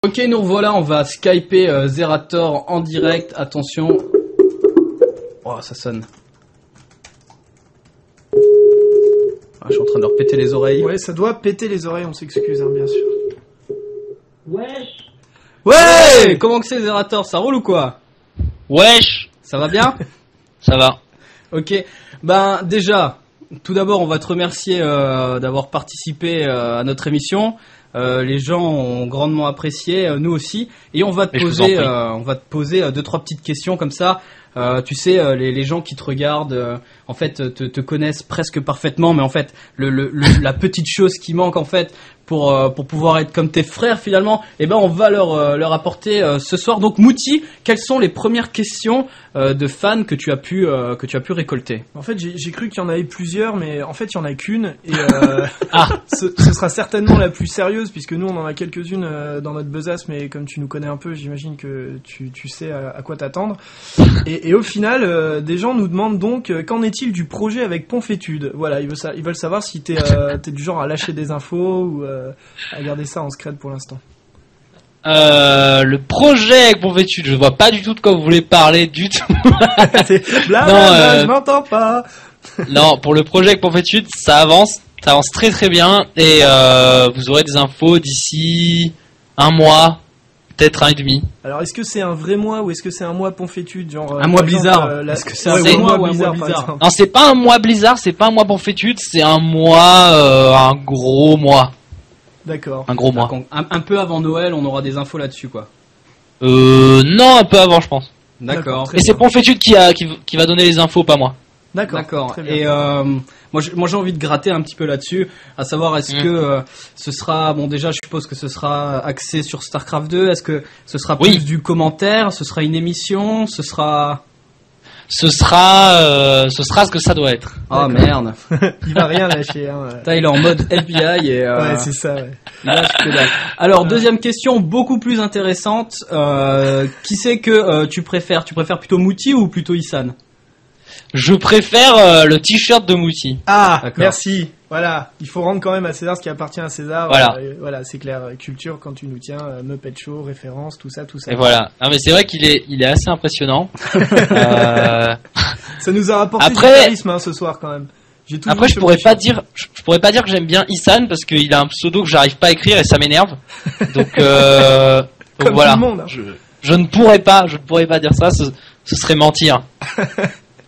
Ok, nous revoilà, on va skyper Zerator en direct, attention. Oh, ça sonne. Ah, je suis en train de leur péter les oreilles. Ouais, ça doit péter les oreilles, on s'excuse, hein, bien sûr. Wesh. Ouais, comment que c'est Zerator, ça roule ou quoi? Wesh. Ça va bien? Ça va. Ok, ben déjà, tout d'abord on va te remercier d'avoir participé à notre émission. Les gens ont grandement apprécié, nous aussi, et on va te poser 2-3 petites questions comme ça. Tu sais, les gens qui te regardent, en fait, te connaissent presque parfaitement, mais en fait, la petite chose qui manque en fait pour pouvoir être comme tes frères finalement, eh ben on va leur apporter ce soir. Donc Mouti, quelles sont les premières questions de fans que tu as pu récolter? En fait, j'ai cru qu'il y en avait plusieurs, mais en fait, il y en a qu'une, et ce sera certainement la plus sérieuse, puisque nous, on en a quelques-unes dans notre besace, mais comme tu nous connais un peu, j'imagine que tu sais à quoi t'attendre. Et au final, des gens nous demandent donc qu'en est-il du projet avec Ponfétude. Voilà, ils veulent savoir si t'es du genre à lâcher des infos ou à garder ça en secret pour l'instant. Le projet avec Ponfétude, je vois pas du tout de quoi vous voulez parler du tout. Je m'entends pas. Non, pour le projet avec Ponfétude, ça avance très très bien, et vous aurez des infos d'ici un mois. Peut-être 1 et demi. Alors, est-ce que c'est un vrai mois ou est-ce que c'est un mois Ponfétude, genre un mois Blizzard? Est-ce que c'est un vrai mois ou un mois Blizzard? Non, c'est pas un mois Blizzard, c'est pas un mois Ponfétude, c'est un mois, un gros mois. D'accord. Un gros mois. Un peu avant Noël, on aura des infos là-dessus, quoi. Non, un peu avant, je pense. D'accord. Et c'est Ponfétude qui va donner les infos, pas moi. D'accord. Et moi j'ai envie de gratter un petit peu là-dessus, à savoir est-ce que ce sera, bon déjà je suppose que ce sera axé sur StarCraft 2, est-ce que ce sera plus du commentaire, ce sera une émission, ce sera ce que ça doit être. Ah merde. Il va rien lâcher, hein. Putain, il est en mode FBI et ouais, c'est ça, ouais. Alors, deuxième question beaucoup plus intéressante, qui c'est que tu préfères plutôt Mouti ou plutôt Issan? Je préfère le t-shirt de Mouti. Ah, d'accord. Merci. Voilà, il faut rendre quand même à César ce qui appartient à César. Voilà, voilà, c'est clair. Culture, quand tu nous tiens, Muppet Show, référence, tout ça. Et voilà. Non, mais c'est vrai qu'il est assez impressionnant. Ça nous a rapporté du charisme, hein, ce soir quand même. Après, je pourrais pas dire que j'aime bien Issan parce qu'il a un pseudo que j'arrive pas à écrire et ça m'énerve. Donc comme voilà. Tout le monde, hein. Je ne pourrais pas dire ça. Ce serait mentir.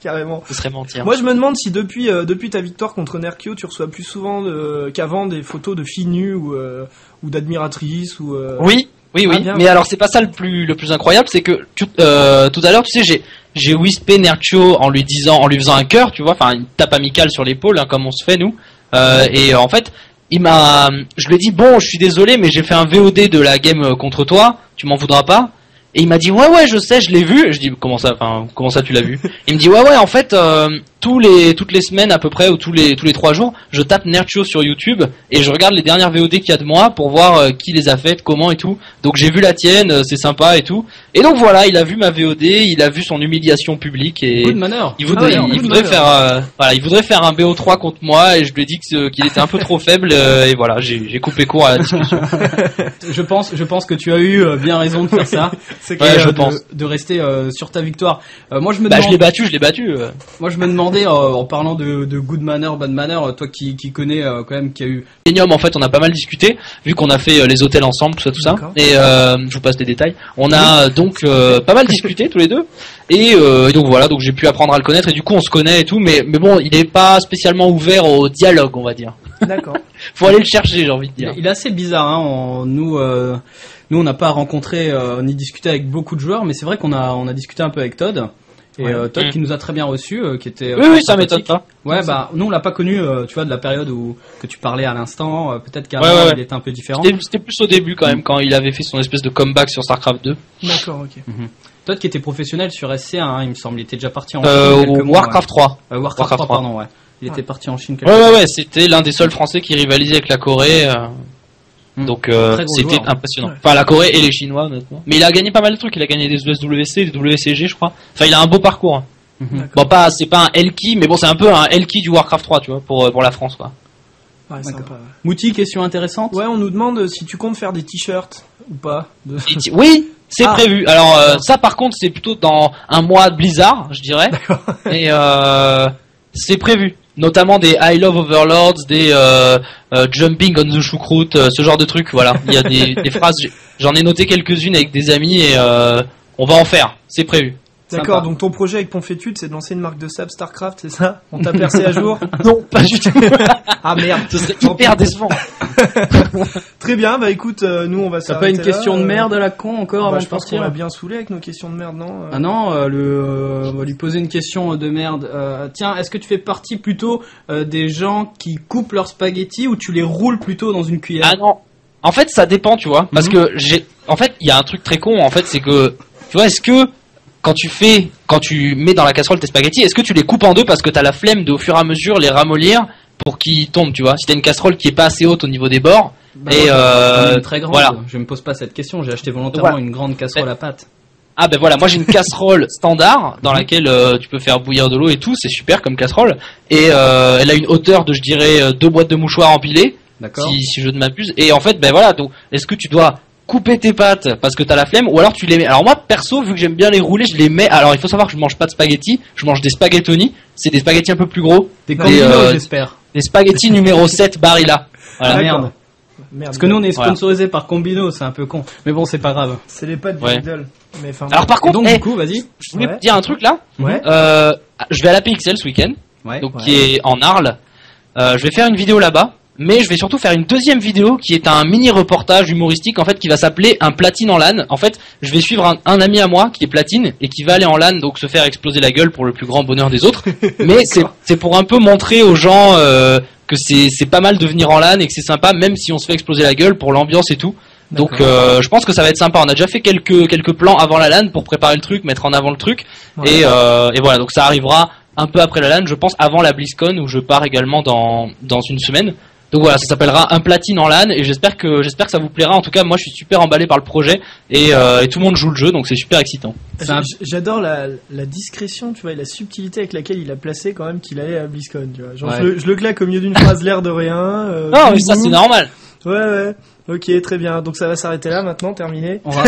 Carrément. Ce serait mentir. Moi, je me demande si depuis ta victoire contre Nerkio, tu reçois plus souvent qu'avant des photos de filles nues ou d'admiratrices ou. Oui. Bien, mais alors c'est pas ça le plus incroyable, c'est que tout à l'heure, tu sais, j'ai whispé Nerkio en lui faisant un cœur, tu vois, enfin une tape amicale sur l'épaule, hein, comme on se fait nous. Et en fait, je lui ai dit bon, je suis désolé, mais j'ai fait un VOD de la game contre toi, tu m'en voudras pas. Et il m'a dit ouais je sais, je l'ai vu. Je dis comment ça tu l'as vu? Il me dit ouais en fait toutes les semaines à peu près ou tous les 3 jours, je tape Nerchio sur YouTube et je regarde les dernières VOD qu'il y a de moi pour voir qui les a faites, comment et tout. Donc j'ai vu la tienne, c'est sympa et tout. Et donc voilà, il a vu ma VOD, il a vu son humiliation publique et Good manner. il voudrait faire un BO3 contre moi et je lui ai dit qu'il était un peu trop faible et voilà, j'ai coupé court à la discussion. Je pense que tu as eu bien raison de faire ça. C'est clair, je pense. De rester sur ta victoire. Moi je me je l'ai battu. Moi je me demandais en parlant de good manner, bad manner, toi qui connais quand même, qui a eu Enium, en fait on a pas mal discuté vu qu'on a fait les hôtels ensemble, tout ça et je vous passe les détails. On a donc pas mal discuté tous les deux et donc voilà, donc j'ai pu apprendre à le connaître et du coup on se connaît et tout, mais bon, il est pas spécialement ouvert au dialogue, on va dire. D'accord. Faut aller le chercher, j'ai envie de dire. Il est assez bizarre, hein. Nous on n'a pas rencontré ni discuté avec beaucoup de joueurs, mais c'est vrai qu'on a discuté un peu avec Todd. Et Todd qui nous a très bien reçus, qui était oui, ça m'étonne pas. Ouais, bah nous on l'a pas connu, tu vois, de la période que tu parlais à l'instant. Peut-être qu'avant il était un peu différent. C'était plus au début quand même, quand il avait fait son espèce de comeback sur StarCraft 2. D'accord, ok. Todd qui était professionnel sur SC1, hein, il me semble, il était déjà parti en Chine Warcraft 3. Warcraft 3, pardon, ouais. Il était parti en Chine. Ouais, c'était l'un des seuls Français qui rivalisait avec la Corée. Donc c'était impressionnant. Enfin la Corée et les Chinois honnêtement. Mais il a gagné pas mal de trucs, il a gagné des USWC, des WCG je crois. Enfin il a un beau parcours. Bon c'est pas un Elki, mais bon c'est un peu un Elki du Warcraft 3 tu vois pour la France quoi. Ouais, sympa. Mouti, question intéressante. Ouais, on nous demande si tu comptes faire des t-shirts ou pas. Oui, c'est prévu. Alors ça par contre c'est plutôt dans un mois de Blizzard, je dirais. Et c'est prévu. Notamment des I Love Overlords, des Jumping on the Choucroute, ce genre de trucs. Voilà, il y a des phrases. J'en ai noté quelques-unes avec des amis et on va en faire. C'est prévu. D'accord, sympa. Donc ton projet avec Ponfétude, c'est de lancer une marque de sable Starcraft, c'est ça? On t'a percé à jour? Non, pas du tout. Ah merde, ce serait hyper décevant. Très bien, bah écoute, nous on va s'arrêter. T'as pas une question de merde à la con encore avant de partir? Je pense qu'on l'a bien saoulé avec nos questions de merde, non? Ah non, on va lui poser une question de merde. Tiens, est-ce que tu fais partie plutôt des gens qui coupent leurs spaghettis ou tu les roules plutôt dans une cuillère? Ah non. En fait, ça dépend, tu vois, parce que en fait, il y a un truc très con, en fait, c'est que, tu vois, est-ce que quand tu mets dans la casserole tes spaghettis, est-ce que tu les coupes en deux parce que t'as la flemme de au fur et à mesure les ramollir pour qu'ils tombent, tu vois? Si t'as une casserole qui est pas assez haute au niveau des bords, très grande. Voilà. Je me pose pas cette question, j'ai acheté volontairement une grande casserole à pâte. Ah ben voilà, moi j'ai une casserole standard dans laquelle tu peux faire bouillir de l'eau et tout, c'est super comme casserole. Et elle a une hauteur de, je dirais, 2 boîtes de mouchoirs empilées, si je ne m'abuse. Et en fait, ben voilà, donc est-ce que tu dois couper tes pâtes parce que t'as la flemme ou alors tu les mets. Alors moi perso, vu que j'aime bien les rouler, je les mets. Alors il faut savoir que je mange pas de spaghettis, je mange des spaghettoni, c'est des spaghettis un peu plus gros. Des Combino, j'espère. Des spaghettis numéro 7 Barilla. Voilà. Ah, merde. Parce que nous on est sponsorisé par Combino, c'est un peu con. Mais bon, c'est pas grave. C'est les pâtes du Lidl. Mais alors par contre, donc du coup, vas-y. Je voulais dire un truc là. Ouais. Je vais à la PXL ce week-end, qui est en Arles. Je vais faire une vidéo là-bas. Mais je vais surtout faire une deuxième vidéo qui est un mini reportage humoristique en fait qui va s'appeler un platine en LAN. En fait, je vais suivre un ami à moi qui est platine et qui va aller en LAN donc se faire exploser la gueule pour le plus grand bonheur des autres. Mais c'est pour un peu montrer aux gens que c'est pas mal de venir en LAN et que c'est sympa même si on se fait exploser la gueule pour l'ambiance et tout. Donc je pense que ça va être sympa. On a déjà fait quelques plans avant la LAN pour préparer le truc, mettre en avant le truc et voilà, donc ça arrivera un peu après la LAN, je pense avant la BlizzCon où je pars également dans une semaine. Donc voilà, ça s'appellera un platine en LAN et j'espère que ça vous plaira. En tout cas, moi je suis super emballé par le projet et tout le monde joue le jeu, donc c'est super excitant. J'adore la discrétion, tu vois, et la subtilité avec laquelle il a placé quand même qu'il allait à BlizzCon, tu vois. Genre je le claque au milieu d'une phrase, l'air de rien. Non, mais ça c'est normal. Ouais. Ok, très bien. Donc ça va s'arrêter là maintenant, terminé. On va.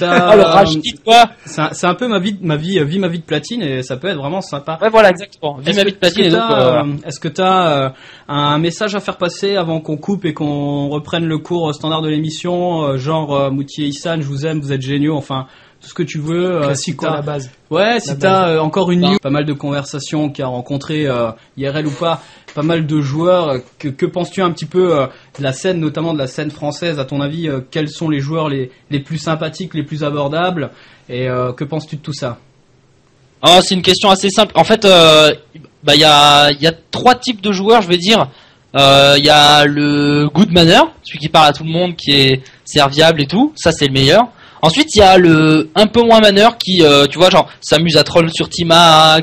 Alors, dites quoi? C'est un peu ma vie de platine et ça peut être vraiment sympa. Ouais, voilà, exactement. Vie ma vie de platine. Est-ce que t'as un message à faire passer avant qu'on coupe et qu'on reprenne le cours standard de l'émission, genre Moutier Issan, je vous aime, vous êtes géniaux, enfin tout ce que tu veux. Classique à la base. Ouais, si t'as encore une news, pas mal de conversations qui a rencontré IRL ou pas, pas mal de joueurs. Que penses-tu un petit peu de la scène, notamment de la scène française? À ton avis, quels sont les joueurs les plus sympathiques, les plus abordables? Et que penses-tu de tout ça? Oh, c'est une question assez simple. En fait, y a 3 types de joueurs, je vais dire. Il y a le good manner, celui qui parle à tout le monde, qui est serviable et tout. Ça, c'est le meilleur. Ensuite, il y a le un peu moins maneur qui, tu vois, genre s'amuse à troll sur Tima,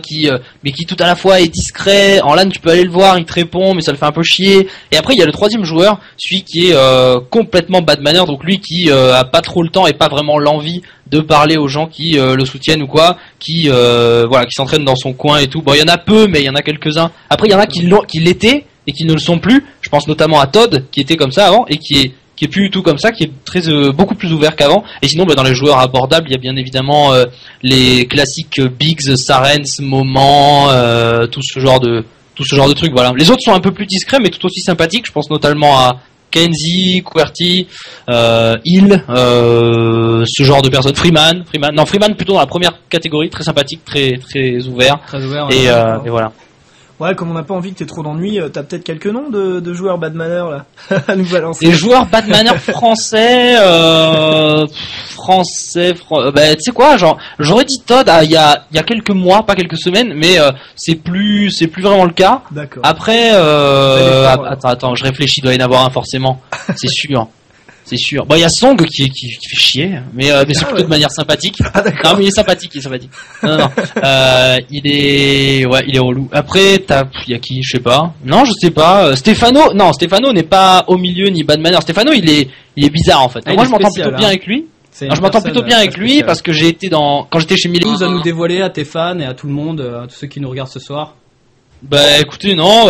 mais qui tout à la fois est discret. En LAN, tu peux aller le voir, il te répond, mais ça le fait un peu chier. Et après, il y a le 3e joueur, celui qui est complètement bad manner, donc lui qui a pas trop le temps et pas vraiment l'envie de parler aux gens qui le soutiennent ou quoi, qui s'entraînent dans son coin et tout. Bon, il y en a peu, mais il y en a quelques-uns. Après, il y en a qui l'étaient et qui ne le sont plus. Je pense notamment à Todd, qui était comme ça avant et qui est plus du tout comme ça, qui est beaucoup plus ouvert qu'avant. Et sinon, dans les joueurs abordables, il y a bien évidemment les classiques Biggs, Sarens, Moment, tout ce genre de trucs. Voilà. Les autres sont un peu plus discrets, mais tout aussi sympathiques. Je pense notamment à Kenzie, QWERTY, Hill, ce genre de personnes. Freeman plutôt dans la première catégorie, très sympathique, très très ouvert. Très ouvert. Et voilà. Ouais, comme on n'a pas envie que t'aies trop d'ennuis, t'as peut-être quelques noms de joueurs bad manner là à nous balancer. Les joueurs bad manner français, bah tu sais quoi, genre j'aurais dit Todd il y a quelques mois, pas quelques semaines, mais c'est plus vraiment le cas. D'accord. Après, attends, je réfléchis, il doit y en avoir un forcément, c'est sûr. C'est sûr. Bon, il y a Song qui fait chier, mais c'est plutôt de manière sympathique. Ah, d'accord. Non, mais il est sympathique. Non. Il est relou. Après, il y a qui, je sais pas. Non, je sais pas. Stefano n'est pas au milieu ni bad manner. Stefano, il est bizarre en fait. Moi, je m'entends plutôt bien avec lui. Je m'entends plutôt bien avec lui parce que quand j'étais chez Millennium. À nous dévoiler à tes fans et à tout le monde, à tous ceux qui nous regardent ce soir. Bah écoutez non,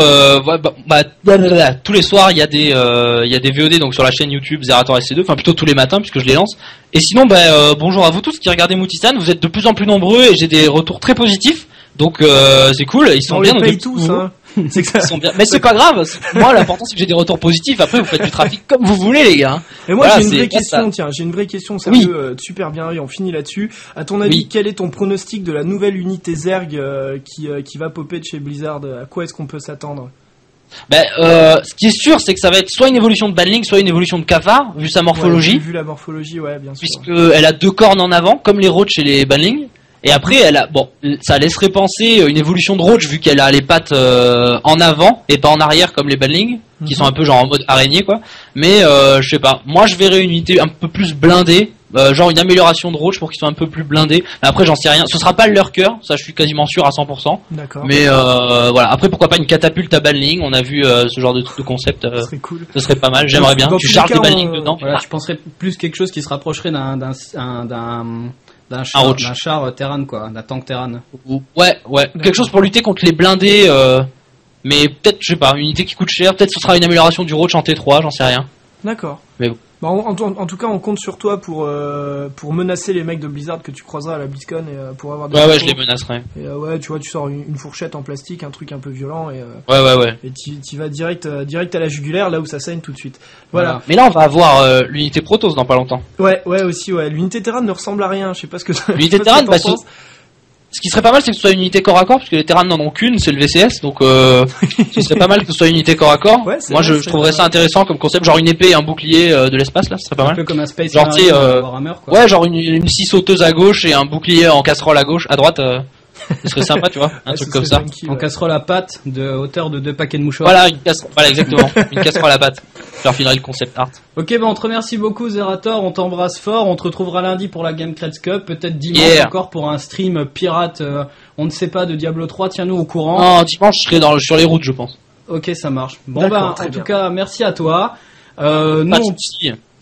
tous les soirs il y a des VOD donc sur la chaîne YouTube Zerator SC2, enfin plutôt tous les matins puisque je les lance. Et sinon bonjour à vous tous qui regardez Multistan, vous êtes de plus en plus nombreux et j'ai des retours très positifs. Donc c'est cool, ils sont bien. On les paye tous hein. C'est que ça... Ils sont bien. Mais c'est pas grave, moi l'important c'est que j'ai des retours positifs, après vous faites du trafic comme vous voulez les gars. Et moi voilà, j'ai une vraie question, j'ai une vraie question, ça peut super bien et on finit là-dessus. À ton avis, quel est ton pronostic de la nouvelle unité Zerg qui va popper de chez Blizzard? À quoi est-ce qu'on peut s'attendre? Ce qui est sûr, c'est que ça va être soit une évolution de Banling, soit une évolution de Cavar, vu sa morphologie. Ouais, vu la morphologie, ouais, bien sûr. Puisqu'elle a 2 cornes en avant, comme les Roach et les Banling. Et après, ça laisserait penser une évolution de Roach, vu qu'elle a les pattes en avant et pas en arrière comme les Banling, qui sont un peu genre en mode araignée, quoi. Mais je sais pas. Moi, je verrais une unité un peu plus blindée. Genre une amélioration de Roach pour qu'ils soient un peu plus blindés. Mais après j'en sais rien, ce sera pas le lurker, ça je suis quasiment sûr à 100%. D'accord. Mais voilà, après pourquoi pas une catapulte à Banling, on a vu ce genre de concept, ce serait cool. Ce serait pas mal, j'aimerais bien. Tu charges des Banling dedans. Voilà, je penserais plus quelque chose qui se rapprocherait d'un char Terran quoi, d'un tank Terran. Ouais, quelque chose pour lutter contre les blindés mais peut-être je sais pas, une unité qui coûte cher, peut-être ce sera une amélioration du Roach en T3, j'en sais rien. D'accord. Mais bon. En tout cas, on compte sur toi pour menacer les mecs de Blizzard que tu croiseras à la BlizzCon et pour avoir des ouais, je les menacerai. Et tu vois, tu sors une fourchette en plastique, un truc un peu violent et ouais. Et tu vas direct à la jugulaire là où ça saigne tout de suite. Voilà. Mais là, on va avoir l'unité Protoss dans pas longtemps. Ouais, aussi l'unité Terran ne ressemble à rien, je sais pas ce que l'unité Terran ce qui serait pas mal, c'est que ce soit une unité corps à corps, parce que les Terrans n'en ont qu'une, c'est le VCS, donc ce serait pas mal que ce soit une unité corps à corps. Ouais, moi, je trouverais ça intéressant comme concept, genre une épée et un bouclier de l'espace, là, ce serait pas mal. Un peu comme un Space genre, Warhammer, quoi. Ouais, genre une scie sauteuse à gauche et un bouclier en casserole à gauche, à droite. Ce serait sympa, tu vois, un truc comme ça. En casserole à pâte de hauteur de 2 paquets de mouchoirs. Voilà, exactement. Une casserole à pâte. Je refinerai le concept art. Ok, on te remercie beaucoup, Zerator. On t'embrasse fort. On te retrouvera lundi pour la Game Creds Cup. Peut-être dimanche encore pour un stream pirate. On ne sait pas de Diablo 3. Tiens-nous au courant. Non, dimanche, je serai sur les routes, je pense. Ok, ça marche. Bon, en tout cas, merci à toi.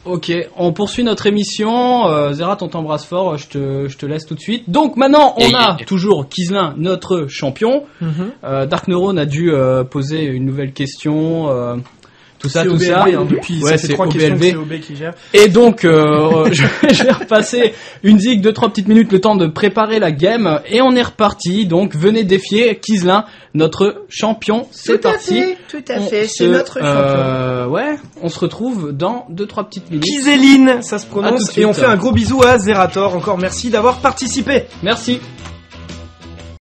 Ok, on poursuit notre émission. Zerat, on t'embrasse fort. Je te laisse tout de suite. Donc maintenant, on a toujours Kizlin, notre champion. Dark Neurone a dû poser une nouvelle question. Tout ça. Hein, depuis c'est 3 questions que c'est OB qui gère. Et donc, je vais repasser une zig de 3 petites minutes, le temps de préparer la game. Et on est reparti. Donc, venez défier Kizlin, notre champion. C'est parti. Tout à fait, c'est notre champion. Ouais, on se retrouve dans 2-3 petites minutes. Kizeline, ça se prononce. Et on fait un gros bisou à Zerator. Encore merci d'avoir participé. Merci.